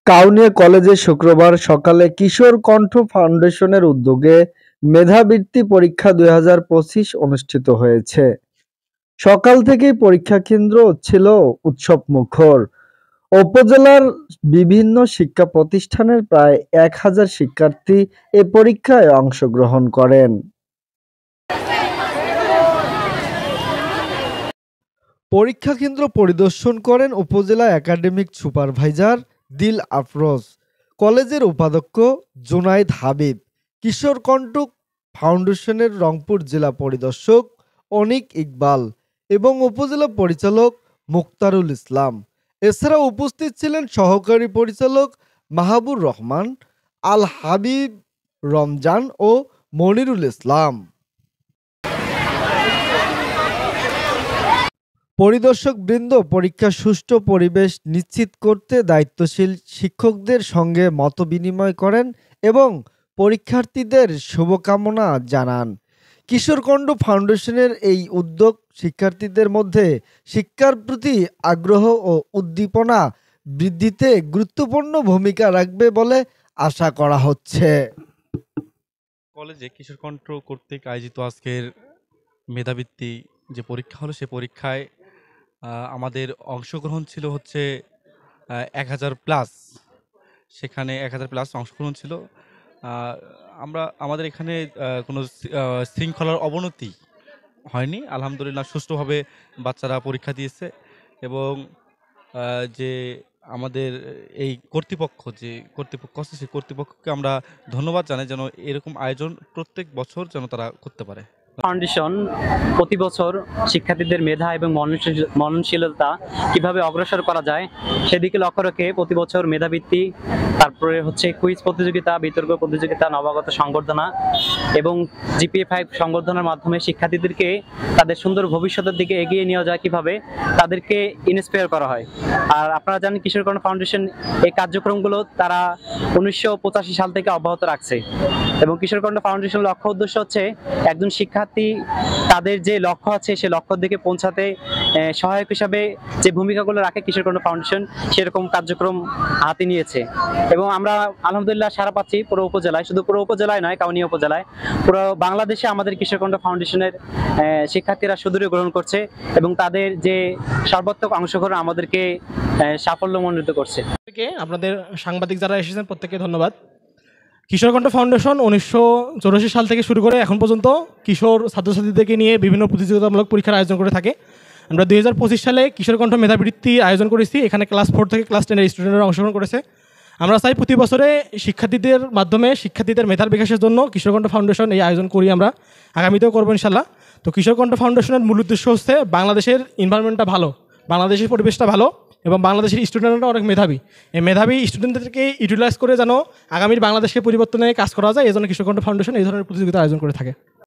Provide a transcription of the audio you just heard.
কাউনিয়া কলেজে শুক্রবার সকালে কিশোর কণ্ঠ ফাউন্ডেশনের উদ্যোগে মেধাবৃত্তি পরীক্ষা ২০২৫ অনুষ্ঠিত হয়েছে। সকাল থেকেই পরীক্ষা কেন্দ্র ছিল উৎসবমুখর। উপজেলার বিভিন্ন শিক্ষা প্রতিষ্ঠানের প্রায় ১,০০০ শিক্ষার্থী এ পরীক্ষায় অংশগ্রহণ করেন। পরীক্ষা কেন্দ্র পরিদর্শন করেন উপজেলা একাডেমিক সুপারভাইজার দিল আফরোজ, কলেজের উপাধ্যক্ষ জুনাইদ হাবিব, কিশোর কণ্ঠ ফাউন্ডেশনের রংপুর জেলা পরিদর্শক অনিক ইকবাল এবং উপজেলা পরিচালক মুক্তারুল ইসলাম। এছাড়া উপস্থিত ছিলেন সহকারী পরিচালক মাহাবুর রহমান, আল হাবিব, রমজান ও মনিরুল ইসলাম। পরিদর্শকবৃন্দ পরীক্ষার সুষ্ঠু পরিবেশ নিশ্চিত করতে দায়িত্বশীল শিক্ষকদের সঙ্গে মতবিনিময় করেন এবং পরীক্ষার্থীদের শুভকামনা জানান। কিশোর কণ্ঠ ফাউন্ডেশনের এই উদ্যোগ শিক্ষার্থীদের মধ্যে শিক্ষার প্রতি আগ্রহ ও উদ্দীপনা বৃদ্ধিতে গুরুত্বপূর্ণ ভূমিকা রাখবে বলে আশা করা হচ্ছে। কলেজে কিশোর কণ্ঠ কর্তৃক আয়োজিত আজকের মেধাবৃত্তি যে পরীক্ষা হলো, সে পরীক্ষায় আমাদের অংশগ্রহণ ছিল হচ্ছে ১,০০০+। সেখানে ১,০০০+ অংশগ্রহণ ছিল। আমাদের এখানে কোনো শৃঙ্খলার অবনতি হয়নি, আলহামদুলিল্লাহ সুষ্ঠুভাবে বাচ্চারা পরীক্ষা দিয়েছে। এবং যে আমাদের এই কর্তৃপক্ষ আছে, সেই কর্তৃপক্ষকে আমরা ধন্যবাদ জানাই যেন এরকম আয়োজন প্রত্যেক বছর যেন তারা করতে পারে। ফাউন্ডেশন প্রতি বছর শিক্ষার্থীদের মেধা এবং মননশীলতা কিভাবে অগ্রসর করা যায় সেদিকে লক্ষ্য রেখে প্রতি বছর মেধাবৃত্তি, তারপরে হচ্ছে কুইজ প্রতিযোগিতা, বিতর্ক প্রতিযোগিতা, নবাগত সংবর্ধনা এবং GPA-5 সংবর্ধনার মাধ্যমে শিক্ষার্থীদেরকে তাদের সুন্দর ভবিষ্যতের দিকে এগিয়ে নিয়ে যায় কিভাবে তাদেরকে ইন্সপায়ার করা হয়। আর আপনারা জানেন কিশোর কণ্ঠ ফাউন্ডেশন এই কার্যক্রমগুলো তারা 1985 সাল থেকে অব্যাহত রাখছে এবং কিশোর কণ্ঠ ফাউন্ডেশনের লক্ষ্য উদ্দেশ্য হচ্ছে একজন শিক্ষার্থী তাদের যে লক্ষ্য আছে সে লক্ষ্যের দিকে পৌঁছাতে সহায়ক হিসাবে যে ভূমিকাগুলো রাখে কিশোর কণ্ঠ ফাউন্ডেশন সেরকম কার্যক্রম হাতে নিয়েছে। এবং আমরা আলহামদুলিল্লাহ সারা পাচ্ছি পুরো উপজেলায়, শুধু পুরো উপজেলায় নয়, কাউনিয়া উপজেলায়, পুরো বাংলাদেশে আমাদের কিশোর কণ্ঠ ফাউন্ডেশনের শিক্ষার্থীরা সুদূরে গ্রহণ করছে এবং তাদের যে সর্বাত্মক অংশগ্রহণ আমাদেরকে সাফল্যমণ্ডিত করছে। আপনাদের সাংবাদিক যারা এসেছেন প্রত্যেককে ধন্যবাদ। কিশোর কণ্ঠ ফাউন্ডেশন 1984 সাল থেকে শুরু করে এখন পর্যন্ত কিশোর ছাত্রছাত্রীদেরকে নিয়ে বিভিন্ন প্রতিযোগিতামূলক পরীক্ষার আয়োজন করে থাকে। আমরা 2025 সালে কিশোর কণ্ঠ মেধাবৃত্তি আয়োজন করেছি। এখানে ক্লাস 4 থেকে ক্লাস 10-এর স্টুডেন্টরা অংশগ্রহণ করেছে। আমরা চাই প্রতি বছরে শিক্ষার্থীদের মাধ্যমে শিক্ষার্থীদের মেধার বিকাশের জন্য কিশোর কণ্ঠ ফাউন্ডেশন এই আয়োজন করি, আমরা আগামীতেও করবো ইনশাল্লাহ। তো কিশোর কণ্ঠ ফাউন্ডেশনের মূল উদ্দেশ্য হচ্ছে বাংলাদেশের এনভায়রনমেন্টটা ভালো, বাংলাদেশের পরিবেশটা ভালো এবং বাংলাদেশের স্টুডেন্টরা অনেক মেধাবী। এই মেধাবী স্টুডেন্টদেরকে ইউটিলাইজ করে যেন আগামীর বাংলাদেশকে পরিবর্তনে কাজ করা যায়, এই জন্য কিশোর কণ্ঠ ফাউন্ডেশন এই ধরনের প্রতিযোগিতা আয়োজন করে থাকে।